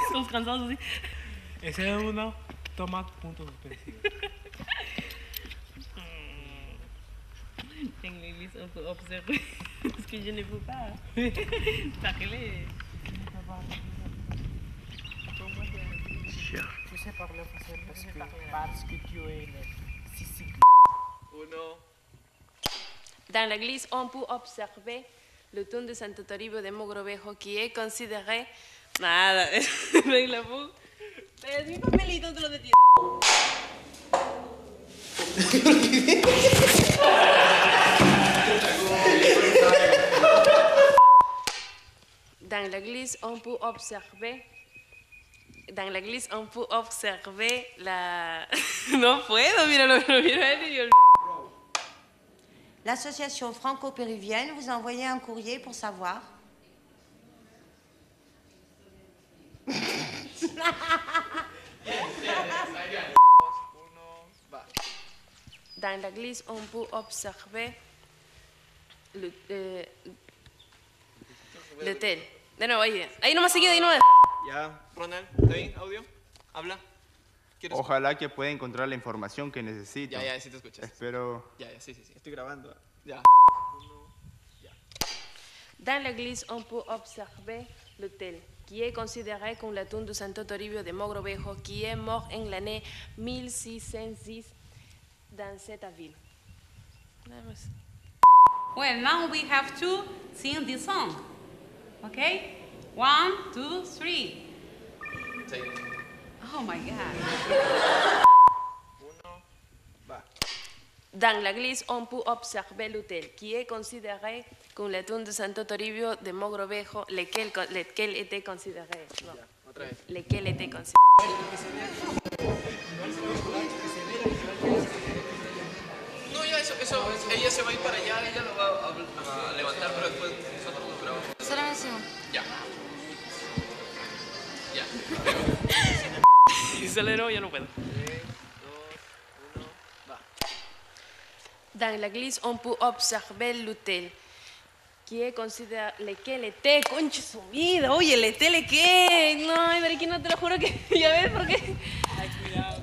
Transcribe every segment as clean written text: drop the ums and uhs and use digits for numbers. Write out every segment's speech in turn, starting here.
Estamos cansados así. Ese es uno, toma puntos suspensivos. Dans l'église, on peut observer ce que je ne peux pas parler. Je sais parler français parce que tu es Sicile. Uno. Dans l'église, on peut observer le tombe de Santo Toribio de Mogrovejo qui est considéré... Nada, de la voz. Es mi papelito, te lo de ti. Dans l'église, on peut observer... Dans l'église, on peut observer la... No puedo, míralo, míralo. L'association franco-péruvienne vous a envoyé un courrier pour savoir. Dans l'église, on peut observer l'hôtel. De nuevo, ahí nomás seguido, ahí nomás. Ya. Ronald, ¿está bien? ¿Audio? Habla. ¿Quieres? Ojalá que pueda encontrar la información que necesito. Ya, sí te escuchas. Espero... Ya, sí. Estoy grabando. Ya. Dans l'église, on peut observer l'hôtel, qui est considéré comme la tombe de Santo Toribio de Mogrovejo, qui est mort en l'année 1610 dans cette ville. Nada más. Well, now we have to sing this song. Okay? 1, 2, 3. Take. Oh my God. Uno. Va. Dans l'église, on peut observer l'hôtel, qui est considéré comme la tombe de Santo Toribio de Mogrovejo, lequel était considéré. No, Ya. Otra vez. lequel était considéré. No, ya, eso. Ella se va a ir para allá, ella lo va a levantar, pero después nosotros lo grabamos. Solamente un. Ya. Ya. Si aceleró, yo no puedo. 3, 2, 1, va. Dans l'église, on peut observer l'hôtel, qui est considéré, lequel était, concha su vida, oye, el hotel qué, no, pero aquí no te lo juro que, ya ves, ¿por qué? Ay, cuidado.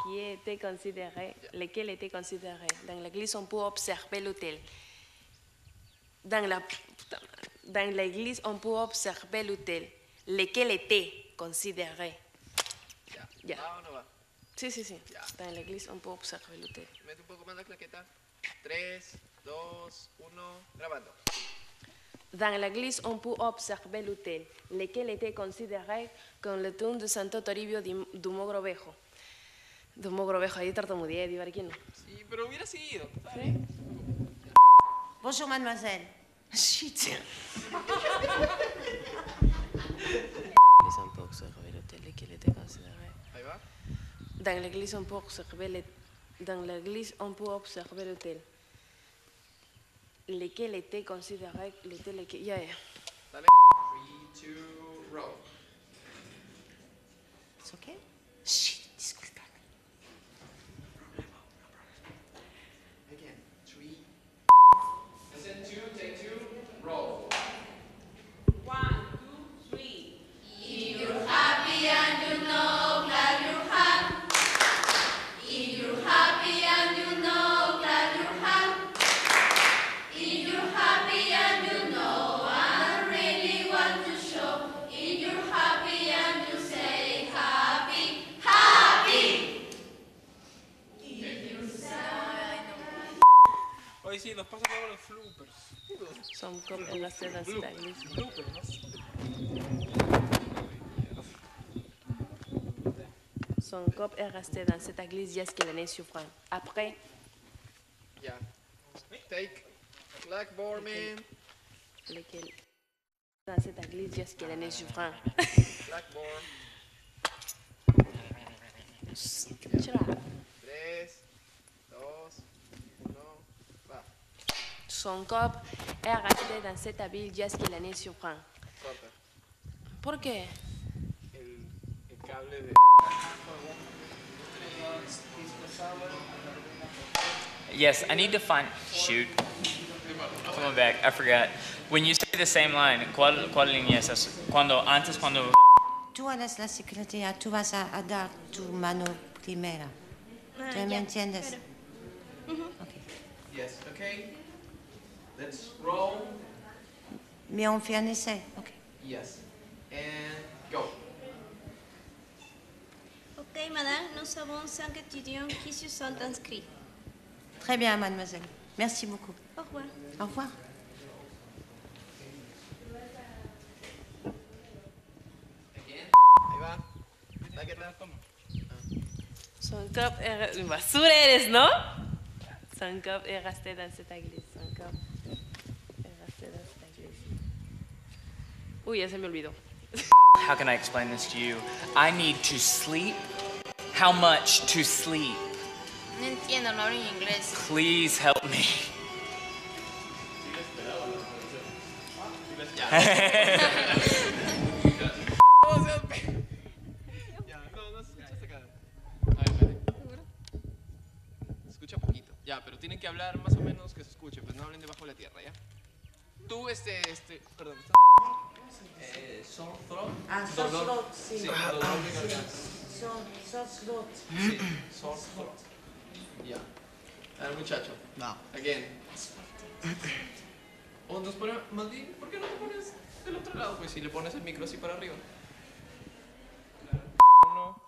Qui était considéré, lequel était considéré. Dans l'église, on peut observer l'hôtel. Dans l'église, on peut observer l'hôtel, lequel était considéré. Ya. Ya. ¿Va o no va? Sí. Ya. Dans l'église, on peut observer l'hôtel. Mete un poco más la claqueta. 3, 2, 1, grabando. Dans l'église, on peut observer l'hôtel, lequel était considéré comme le tombe de Santo Toribio de Mogrovejo. De Mogrovejo, ahí tartamudeé, digo, aquí no. Sí, pero hubiera seguido. ¿Sí? Bonjour, mademoiselle. Shit. On peut observer l'hôtel, lequel était considéré. Ahí va. Dans l'église, on peut observer l'hôtel, lequel était considéré, l'hôtel, ya. Dale. 3, 2, roll. ¿Es ok? Shh, disculpa. Again. 3. Listen, 2, take 2, roll. 1, 2, 3. Hoy sí, nos pasa luego los floopers. Son comme restés dans cette église. Bloopers, ¿no? Son corps est resté dans cette église jusqu'à l'année suivante. Après, Ya. Take. Blackboard, man. lequel dans cette église jusqu'à l'année suivante. Blackboard. Chira. 3, 2, 1, va. Son corps est resté dans cette ville jusqu'à l'année suivante. Corta. ¿Por qué? El cable de... Yes, I need to find. Shoot. Coming back, I forgot. When you say the same line, ¿cuál línea es esa? Cuando. Tú eres la secretaria, tú vas a dar tu mano primera. ¿Tú me ya, entiendes? pero- Okay. Yes, okay. Let's roll. Mais on fait un essai. Okay. Yes. And go. Ok, madame, nous avons 5 étudiants qui se sont inscrits. Très bien, mademoiselle. Merci beaucoup. Au revoir. Au revoir. Ahí va. ¿Qué tal? Son corps est... Une basura eres, ¿no? Son corps est resté dans cette église. Son corps est resté dans cette église. Uy, ya se me olvidó. How can I explain this to you? I need to sleep. How much to sleep? No entiendo, no hablo en inglés. Please help me. Ya, no se escucha hasta acá. A ver, espere. Se escucha poquito. Ya, pero tienen que hablar más o menos que se escuche, pues no hablen debajo de la tierra, ¿ya? Tú, perdón. Son throat. Ah, Dolor. sí. Sí, dolor de garganta. Sos Sí, sore throat. Ya. A ver, muchacho. No. Again. O nos ponemos, más bien, ¿por qué no te pones del otro lado? Pues si le pones el micro así para arriba. Uno.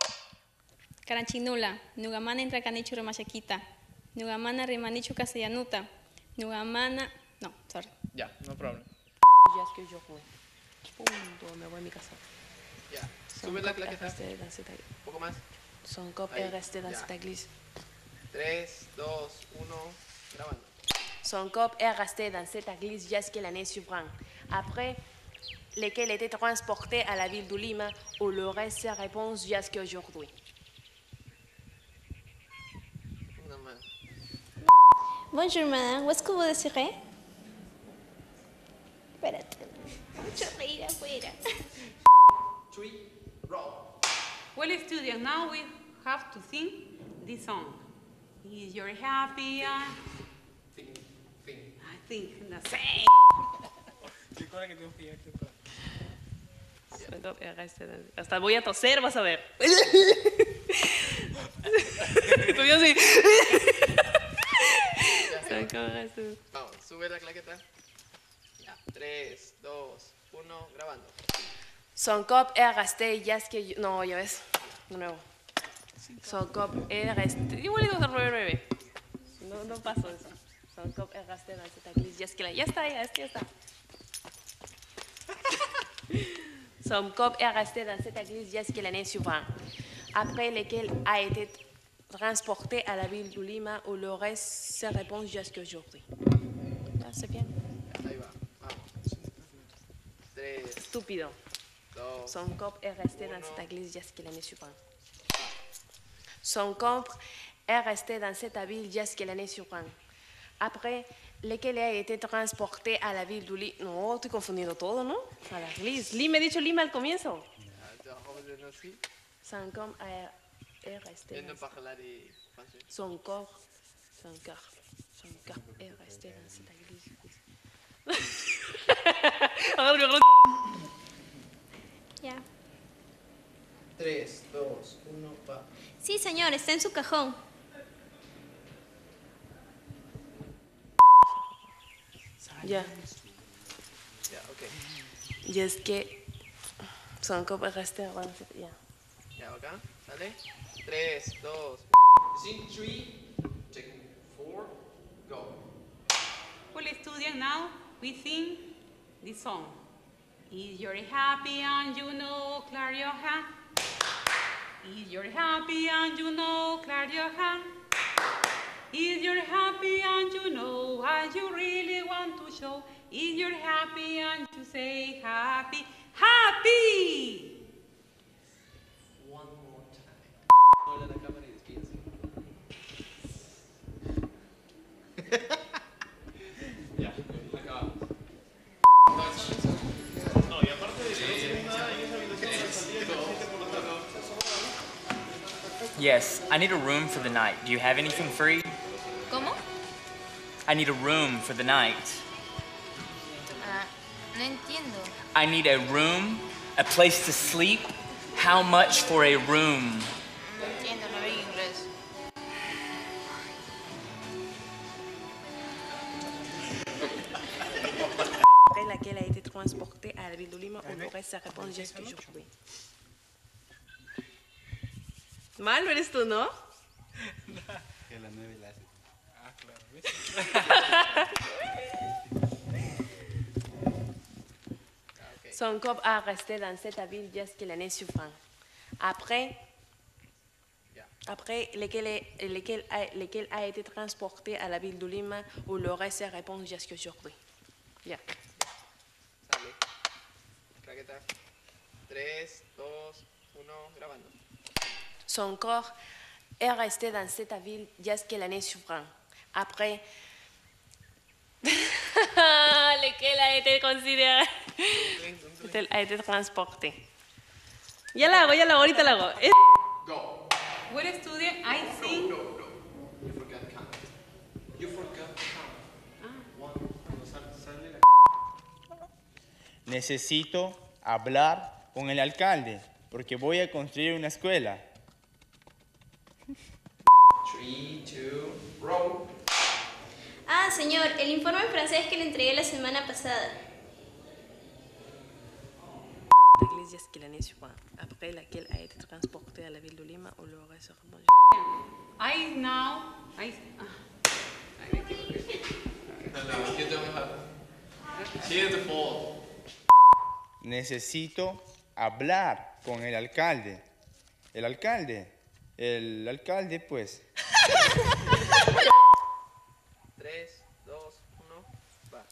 Caranchinula, Nugamana entra canichu remachakita, Nugamana remanichu castellanuta, Nugamana. No, sorry. Ya, no problem. Ya es que yo jugué. Punto, me voy a mi casa. Ya. Son Sube la corps est claqueta. resté dans cette église. Un poco más. Son corps Ahí, est resté dans ya. cette église. 3, 2, 1, grabando. Son corps est resté dans cette église jusqu'à l'année suivante, après lesquels était transporté à la ville de Lima, où le reste se répond jusqu'à aujourd'hui. Una más. Bonjour madame, où est-ce que vous désirez? Espérate, mucho reír afuera. 3, roll. Well, students, now we have to sing this song. Is you're happy? Fin, fin. I think the same. Son corps est resté dans... Hasta voy a toser, vas a ver. Estoy así. Son corps est resté... Vamos, sube la claqueta. Ya. 3, 2, 1, grabando. Son corps est resté jusqu'à... No, ya ves. De nuevo. Son corps est resté... Igualito a 9-9. No pasó eso. Son corps est resté dans cette église jusqu'à... Ya está, ya está. Son corps est resté dans cette église jusqu'à l'année suivante, après lesquels a été transporté à la ville de Lima, où le reste se répond jusqu'à aujourd'hui. Ah, c'est bien. Ahí va. Vamos. 3, Estúpido. 2, Son corps est resté dans cette église jusqu'à l'année suivante. Son corps est resté dans cette ville jusqu'à l'année suivante, après lesquels a été transporté a la ville de Lima. No, estoy confundiendo todo, ¿no? A la église. Lima, he dicho Lima al comienzo. vamos a así. Son corps est resté Viendo dans para jalar y fácil. son corps est resté dans cette église. A ver, Ya. 3, 2, 1, va. Sí, señor, está en su cajón. ya. Ya, ok. Y es que son corps est resté dans cette... Ya. Ya, acá. Sale. 3, 2. Sing 3, take 4, go. Well, students, now we sing this song. Is you're happy and you know, clap your hand. Is you're happy and you know, clap your hand. If you're happy and you know what you really want to show, if you're happy and you say happy, happy! One more time. Hola la cámara y despídense. Ya, acabamos. No, y aparte Yes, I need a room for the night. Do you have anything free? ¿Cómo? I need a room for the night. Ah, no entiendo. I need a room, a place to sleep. How much for a room? No entiendo, no hablo inglés. Après laquelle a été transportée à la ville de Lima, on aurait sa réponse jusqu'à aujourd'hui. Mal, eres tú, ¿no? Que la 9 la hace. Son corps a resté dans cette ville jusqu'à l'année suivante. Après lesquels a été transporté à la ville de Lima, où il aurait sa réponse jusqu'à aujourd'hui. Ya. Sale. Claqueta. 3, 2, 1, grabando. Son corps est resté dans cette ville jusqu'à l'année suivante. Après lequel a été considéré, a été transporté. Ya la hago, ahorita la hago. Go. Well, student, I think. No. You forgot count. You forgot count. One. Cuando sale la... Necesito hablar con el alcalde porque voy a construir una escuela. 3, 2, roll. Ah, señor, el informe en francés que le entregué la semana pasada. L'église jusqu'à l'année suivante. Après laquelle a été transporté à la ville de Lima, où il aurait sa réponse. I now. No, you don't have. Here's the fall. Necesito hablar con el alcalde. El alcalde, pues. 3, 2, 1, va.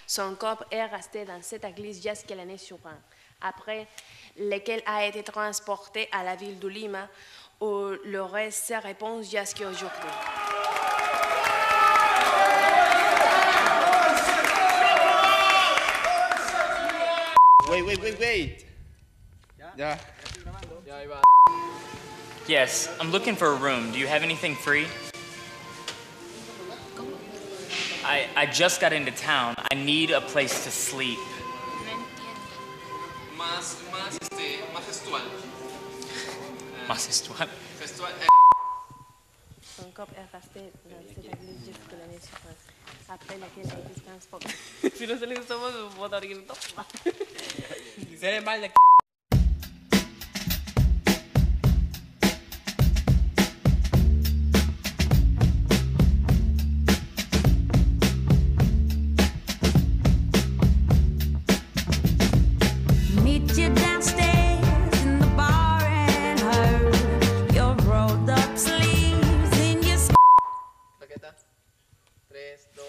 Son corps est resté dans cette église jusqu'à l'année suivante. Après lequel a été transporté à la ville de Lima, où il aurait sa réponse jusqu'à aujourd'hui. Wait. Ya. Ya ahí va. Yes, I'm looking for a room. Do you have anything free? I just got into town. I need a place to sleep. No entiendo. Más gestual. Más gestual. Gestual. Son corps est resté dans cette église jusqu'à l'année suivante. Après laquelle a été transporté. Si no se le gustamos, me puedo dar grito. Sale mal de Meet you downstairs in the bar and heard your rolled up sleeves in your Claqueta. 3, 2, 1,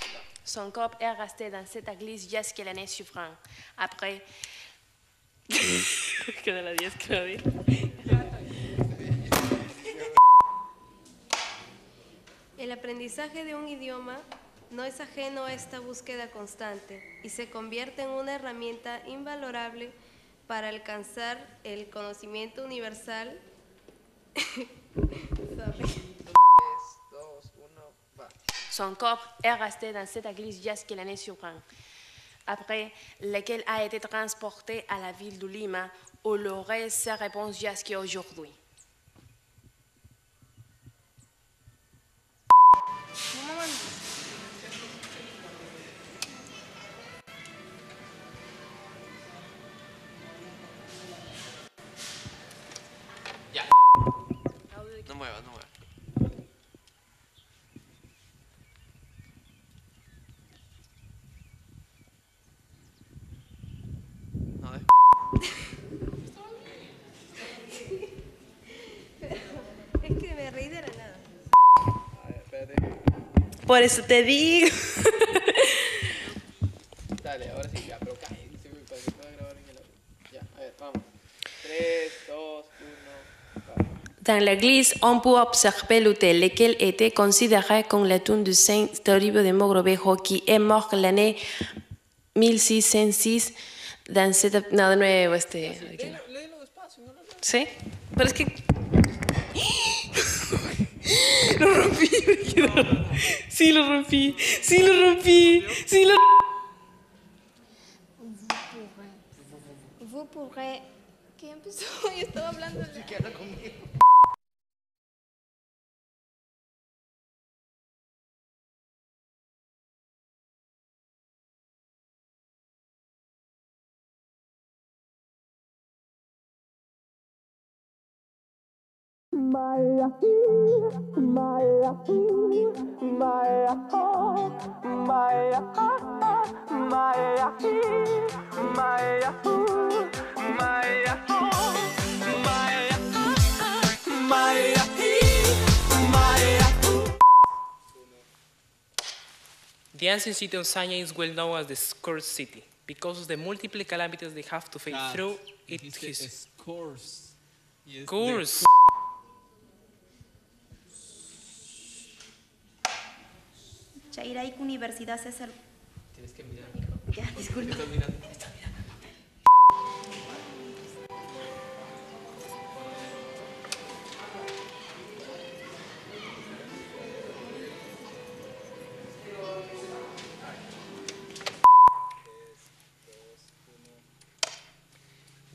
va. Son corps est resté dans cette église jusqu'à l'année suivante. Après. Que de la 10 que lo vi. El aprendizaje de un idioma no es ajeno a esta búsqueda constante y se convierte en una herramienta invalorable para alcanzar el conocimiento universal. 3, 2, 1, va. Son corps est resté dans cette église jusqu'à l'année suivante. Après lequel a été transporté à la ville de Lima, où il aurait sa réponse jusqu'à aujourd'hui. Ya. No muevas. No, Es que me reí de la nada. A ver, espérate. Por eso te digo. Dale, ahora sí, ya, pero cállense, güey, para que pueda grabar en el audio. Ya, a ver, vamos. 3, 2, 1, va. Dans l'église, on peut observer l'autel, lequel était considéré comme la tombe de Saint Toribio de Mogrovejo, qui est mort l'année 1606 dans cette... No, de nuevo, Léelo despacio, no lo ¿Sí? Pero es que Lo rompí, me quedó. Sí, lo rompí. Sí, lo rompí. Sí, lo Vous pourrez. ¿Qué empezó? Yo estaba hablando. ¿Qué habla conmigo? The ancient city of Sanya is well known as the Scourge City because of the multiple calamities they have to face through its history. Course. Course. Chairaic Universidad César. Tienes que mirar. Ya, disculpe. Estás mirando.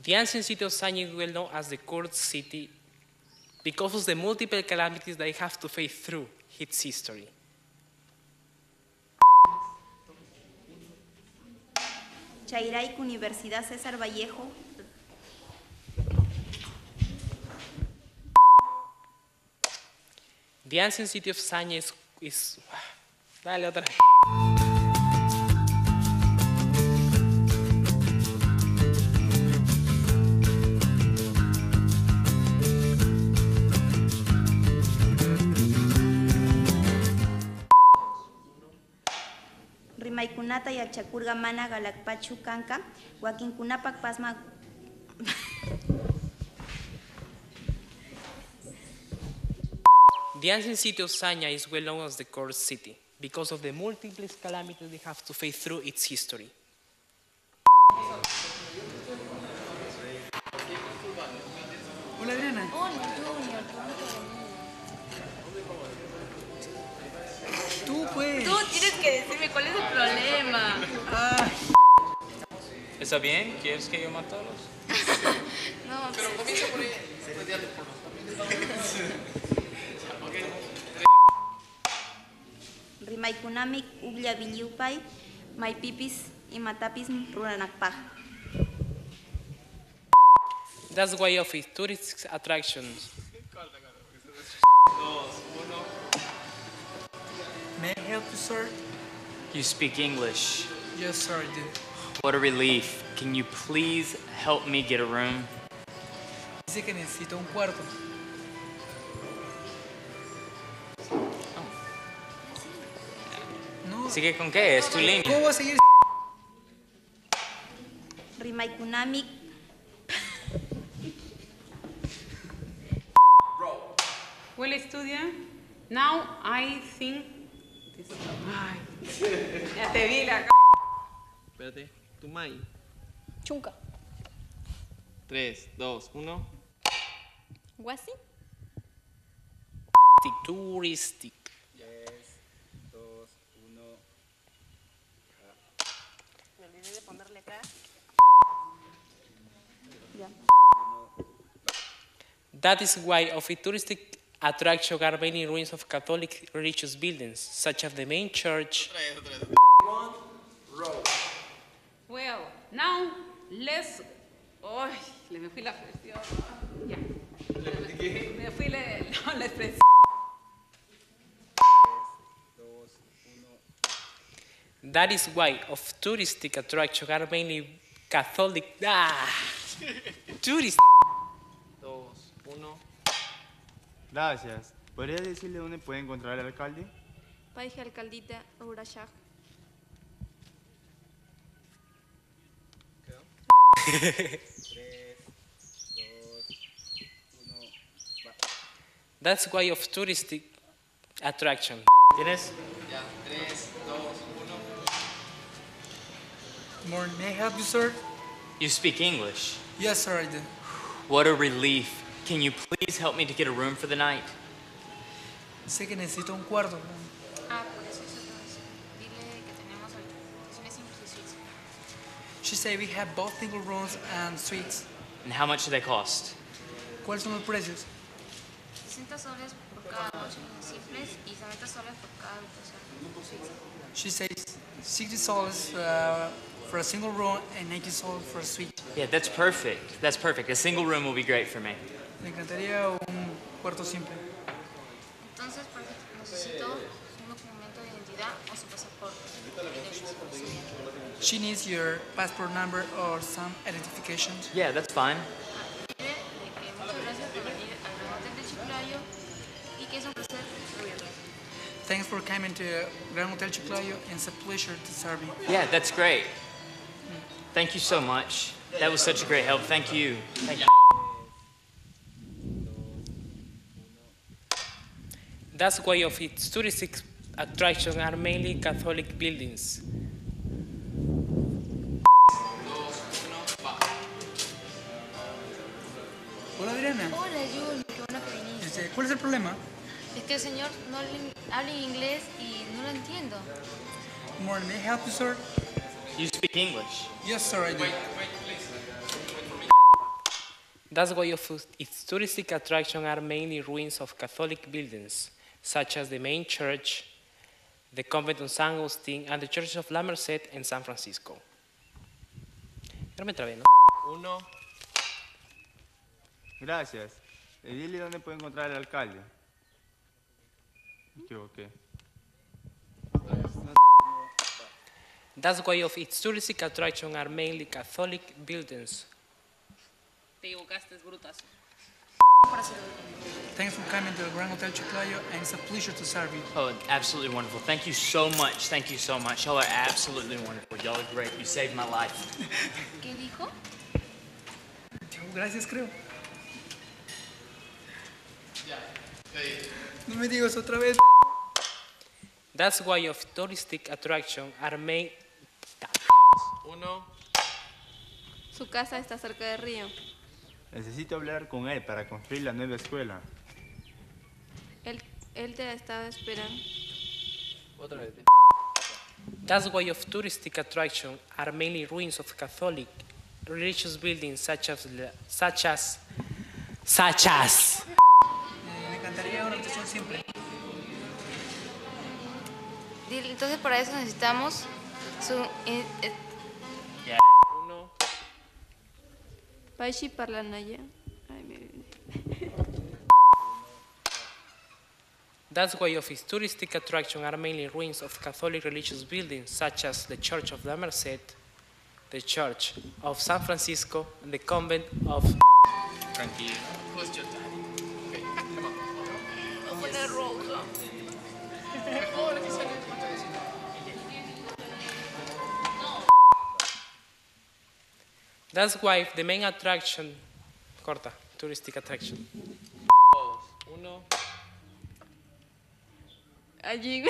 The ancient city of Sanya is well known as the Court City because of the multiple calamities they have to face through its history. Chairaic Universidad César Vallejo. The ancient city of Sanya is Dale otra vez. Rimaikunata y Achacurga Mana Galakpachu Kanka, Huaquincunapac Pasma. The ancient city of Sanya is well known as the Court City because of the multiple calamities they have to face through its history. Hola Adriana. Hola, Junior. Tú pues. Tú tienes que decirme cuál es el problema. ¿Está bien? ¿Quieres que yo mate a los? No, Pero comienza por ahí. Rimaikunamik Uglia Viliupay, Maipipis y Matapis Ruranakpaj. That's why of its tourist attractions. May I help you, sir? You speak English. Yes, sir, I do. What a relief. Can you please help me get a room? Dice que necesito un cuarto. No. ¿Sigue con qué? Es tu línea. ¿Cómo voy a seguir? Rimaikunamik. Well, student, now I think. Ay, ya te vi la. Espérate. Tu mai. Chunca. 3, 2, 1. ¿Guasi? Touristic. 3, 2, 1. Me olvidé de ponerle acá. That is why of its touristic attraction are many ruins of Catholic religious buildings, such as the main church. Well, now let's. Ay, me fui la expresión. Ya. Me fui la expresión. 3, 2, 1. That is why of touristic attraction are mainly Catholic. Tourist. 2, 1. Gracias. ¿Podrías decirle dónde puede encontrar al alcalde? Paija Alcaldita Urashaj. That's why of touristic attraction. ¿Tienes? Ya. 3, 2, 1. Morning. May I help you, sir? You speak English. Yes, sir, I do. What a relief. Can you please help me to get a room for the night? Dice que necesita un cuarto. Ah, por eso es otra vez. Dile que tenemos habitaciones simples y suites. She said we have both single rooms and suites. And how much do they cost? ¿Cuáles son los precios? 60 soles por cada noche en simples y 70 soles por cada habitación en suites. She says 60 soles for a single room and 90 soles for a suite. Yeah, that's perfect. That's perfect. A single room will be great for me. Me encantaría un cuarto simple. Entonces, necesito un documento de identidad o su pasaporte. She needs your passport number or some identification. Yeah, that's fine. Dile que muchas gracias por venir al Gran Hotel de Chiclayo y que es un placer servirle. Thanks for coming to Gran Hotel Chiclayo and it's a pleasure to serve you. Yeah, that's great. Thank you so much. That was such a great help. Thank you. Thank you. That's why of its touristic attractions are mainly Catholic buildings. Hola Adriana. Hola, Jun, qué bueno que viniste. ¿Cuál es el problema? Es que el señor no habla inglés y no lo entiendo. Good morning. May I help you, sir? You speak English? Yes, sir, I do. That's why of its touristic attractions are mainly ruins of Catholic buildings, such as the main church, the convent of San Agustín, and the Church of La Merced in San Francisco. Pero me trabé, ¿no? 1. Gracias. Dile dónde puedo encontrar al alcalde. Me equivoqué. That's why of its touristic attractions are mainly Catholic buildings. Te equivocaste, es brutazo. Thanks for coming to the Gran Hotel Chiclayo and it's a pleasure to serve you. Oh, absolutely wonderful. Thank you so much. Thank you so much. Y'all are absolutely wonderful. Y'all are great. You saved my life. ¿Qué dijo? Gracias, creo. No me digas otra vez. That's why of touristic attractions are made. 1. Su casa está cerca del río. Necesito hablar con él para construir la nueva escuela. Él te estaba esperando. Otra vez. That's why of touristic attractions are mainly ruins of Catholic religious buildings such as Me encantaría una habitación simple. Dile, entonces para eso necesitamos su... 1. Paishi Parlanaya. Ay, me viene. That's why of its touristic attractions are mainly ruins of Catholic religious buildings such as the Church of La Merced, the Church of San Francisco, and the convent of... Tranquilo. Who's your daddy? Okay, come on. Voy a poner roja. Mejor, aquí sale. That's why the main attraction... Corta, touristic attraction. 1. Allí.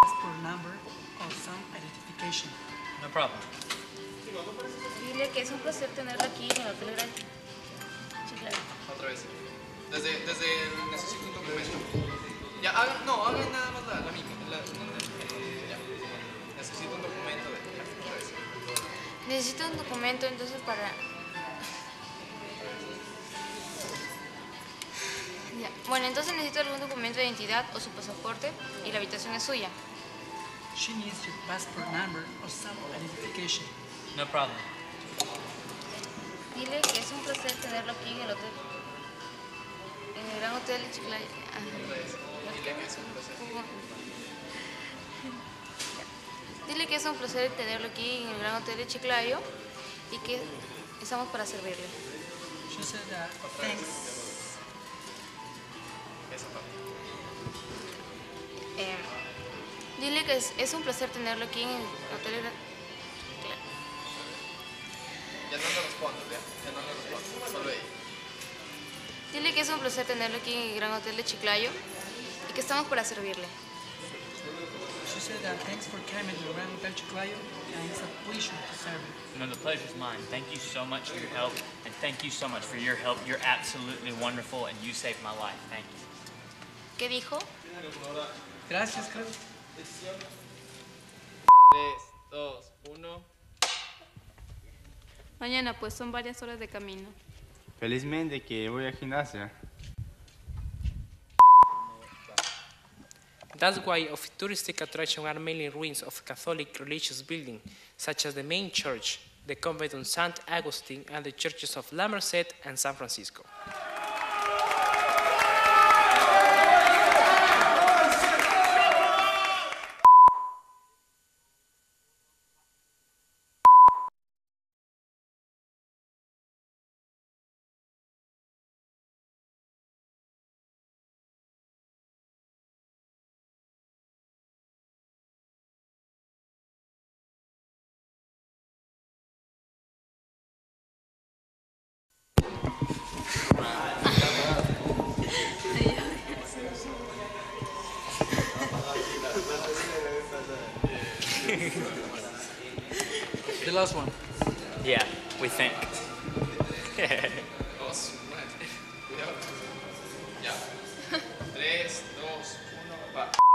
Passport number or some identification. No problem. Dile que es un placer tenerlo aquí en el Hotel Gran Chiclayo. Otra vez. Desde necesito un documento. Ya, hagan nada más la misma. Ya. Necesito un documento de... Ya, otra vez. Necesito un documento entonces para... Ya. Bueno, entonces necesito algún documento de identidad o su pasaporte y la habitación es suya. She needs your passport number or some identification. No problem. Dile que es un placer tenerlo aquí en el hotel. En el Gran Hotel de Chiclayo. Dile que es un placer tenerlo aquí en el Gran Hotel de Chiclayo y que estamos para servirle. She said thanks. Dile que es un placer tenerlo aquí en el Hotel de Ya no le respondo, ya. Ya no le respondo. Solo ella. Dile que es un placer tenerlo aquí en el Gran Hotel de Chiclayo y que estamos para servirle. She said thanks for coming to the Gran Hotel Chiclayo and it's a pleasure to serve you. No, the pleasure's mine. Thank you so much for your help, and thank you so much for your help. You're absolutely wonderful, and you saved my life. Thank you. ¿Qué dijo? Gracias, creo. 3, 2, 1. Mañana, pues son varias horas de camino. Felizmente que voy a gimnasia. That's why of touristic attractions are mainly ruins of Catholic religious buildings, such as the main church, the convent of St. Augustine, and the churches of La Merced and San Francisco. The last one. Yeah, we think. Oh, su madre. Cuidado. Ya. 3, 2, 1, va.